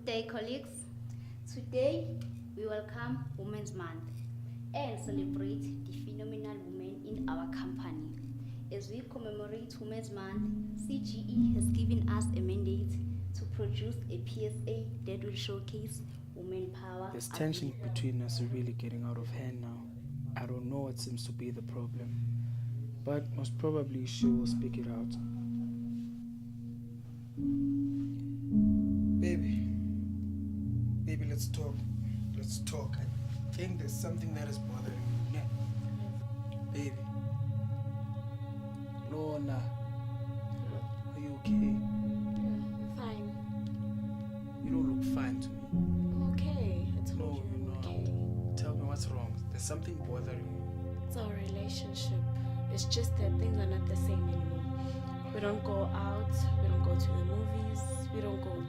Day, colleagues. Today we welcome Women's Month and celebrate the phenomenal women in our company. As we commemorate Women's Month, CGE has given us a mandate to produce a PSA that will showcase women power. This tension between us is really getting out of hand now. I don't know what seems to be the problem, but most probably she will speak it out. Baby, let's talk. I think there's something that is bothering me. Yeah. Baby. Lorna. Are you okay? Yeah, I'm fine. You don't look fine to me. I'm okay. I told No, you you're I'm not. okay. Tell me what's wrong. There's something bothering you. It's our relationship. It's just that things are not the same anymore. We don't go out. We don't go to the movies. We don't go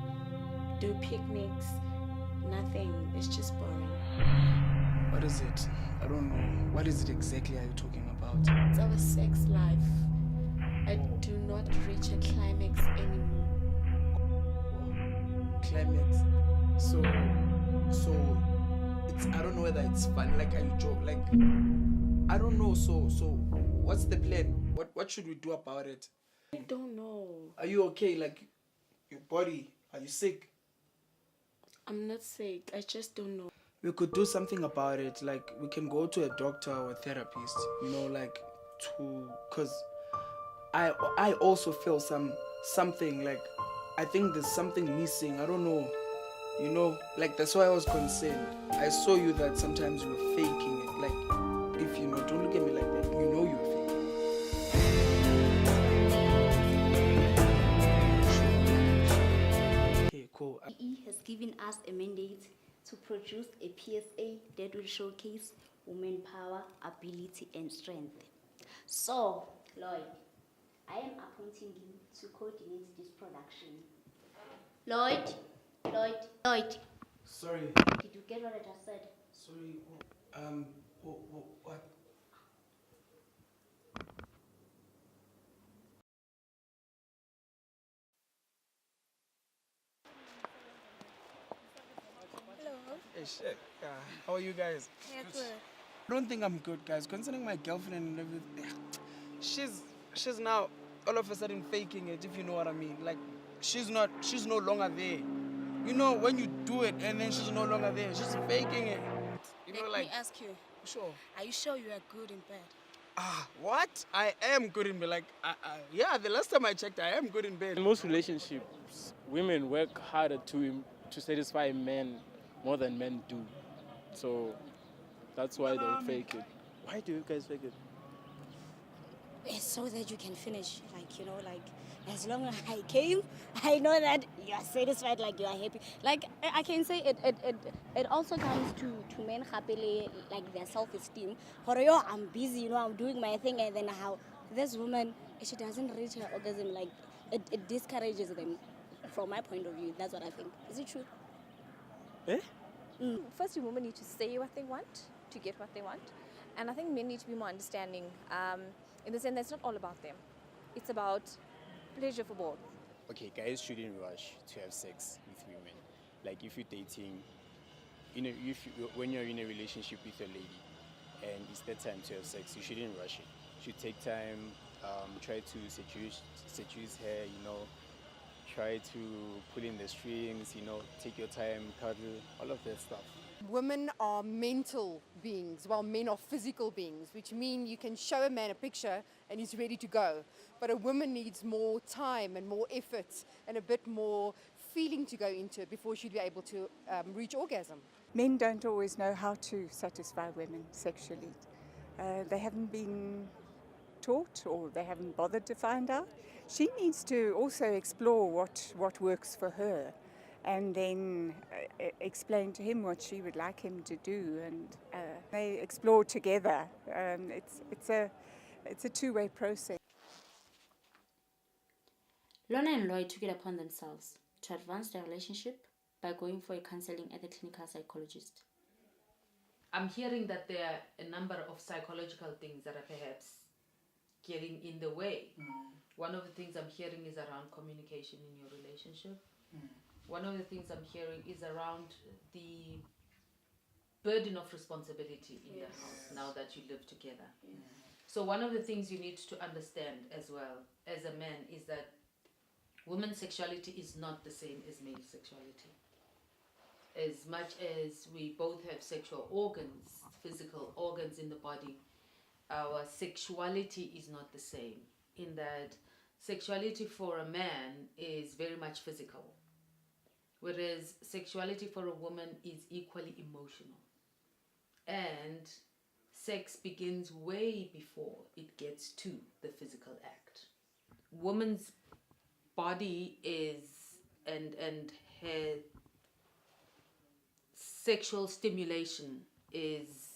do picnics. Nothing. It's just boring. What is it? I don't know. What is it exactly are you talking about? It's our sex life. I do not reach a climax anymore. Climax. So it's, I don't know whether it's fun, like I joke, like I don't know. So what's the plan? What should we do about it? I don't know. Are you okay? Like your body? Are you sick? I'm not sick. I just don't know. We could do something about it. Like we can go to a doctor or a therapist. You know, like cause I also feel something like I think there's something missing. I don't know. You know, like that's why I was concerned. I saw you that sometimes you were faking it. Like if you know, don't look at me like that. You know you're faking. Okay, cool. CGE has given us a mandate to produce a PSA that will showcase women power, ability, and strength. So, Lloyd, I am appointing you to coordinate this production. Lloyd. Sorry. Did you get what I just said? Sorry. What? Hello. Hey, shit. How are you guys? Yeah, good. I don't think I'm good, guys. Concerning my girlfriend and everything, she's now all of a sudden faking it, if you know what I mean. Like she's no longer there. You know when you do it and then she's no longer there, she's faking it. You know, Let like me ask you, sure. are you sure you are good in bed? What? I am good in bed. Like, yeah. The last time I checked, I am good in bed. In most relationships, women work harder to satisfy men more than men do. So that's why they'll fake it. Why do you guys fake it? It's so that you can finish, like as long as I came, I know that you are satisfied, like you are happy. Like I can say it also comes to men happily, like their self-esteem. For you, I'm busy, I'm doing my thing, and then how this woman, if she doesn't reach her orgasm, like it discourages them. From my point of view, that's what I think. Is it true? Eh? First, women need to say what they want to get what they want. And I think men need to be more understanding in the sense that it's not all about them. It's about pleasure for both. Okay, guys shouldn't rush to have sex with women. Like if you're dating, when you're in a relationship with a lady and it's that time to have sex, you shouldn't rush it. You should take time, try to seduce her, try to pull in the strings, take your time, cuddle, all of that stuff. Women are mental beings, while men are physical beings, which mean you can show a man a picture and he's ready to go. But a woman needs more time and more effort and a bit more feeling to go into it before she'd be able to reach orgasm. Men don't always know how to satisfy women sexually. They haven't been taught or they haven't bothered to find out. She needs to also explore what works for her and then explain to him what she would like him to do, and they explore together. It's a two-way process. Lorna and Lloyd took it upon themselves to advance their relationship by going for a counseling at the clinical psychologist. I'm hearing that there are a number of psychological things that are perhaps getting in the way. One of the things I'm hearing is around communication in your relationship. one of the things I'm hearing is around the burden of responsibility in the house now that you live together. So one of the things you need to understand as well as a man is that women's sexuality is not the same as male sexuality. As much as we both have sexual organs, physical organs in the body, our sexuality is not the same, in that sexuality for a man is very much physical, whereas sexuality for a woman is equally emotional. And sex begins way before it gets to the physical act. Woman's body is and her sexual stimulation is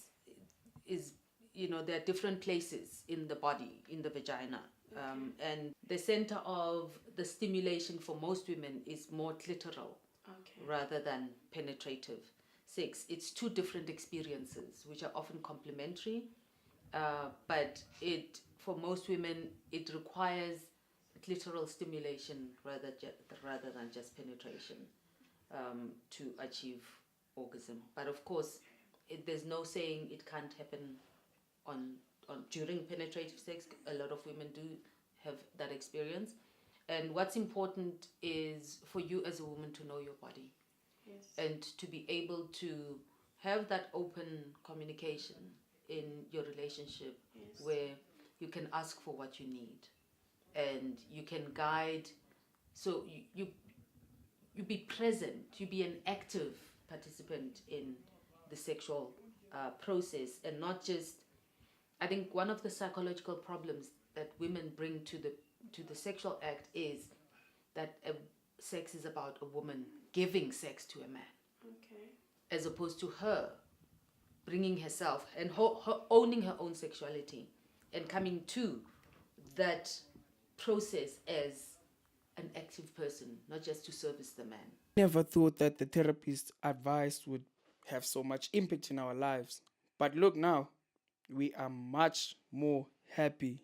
there are different places in the body, in the vagina, and the center of the stimulation for most women is more clitoral rather than penetrative sex. It's two different experiences which are often complementary, but for most women it requires clitoral stimulation rather than just penetration to achieve orgasm. But of course, there's no saying it can't happen on during penetrative sex. A lot of women do have that experience, and what's important is for you as a woman to know your body, and to be able to have that open communication in your relationship, where you can ask for what you need and you can guide. So you be present, you be an active participant in the sexual process, and not just. I think one of the psychological problems that women bring to the sexual act is that sex is about a woman giving sex to a man, as opposed to her bringing herself and her owning her own sexuality and coming to that process as an active person, not just to service the man. Never thought that the therapist's advice would have so much impact in our lives. But look now, we are much more happy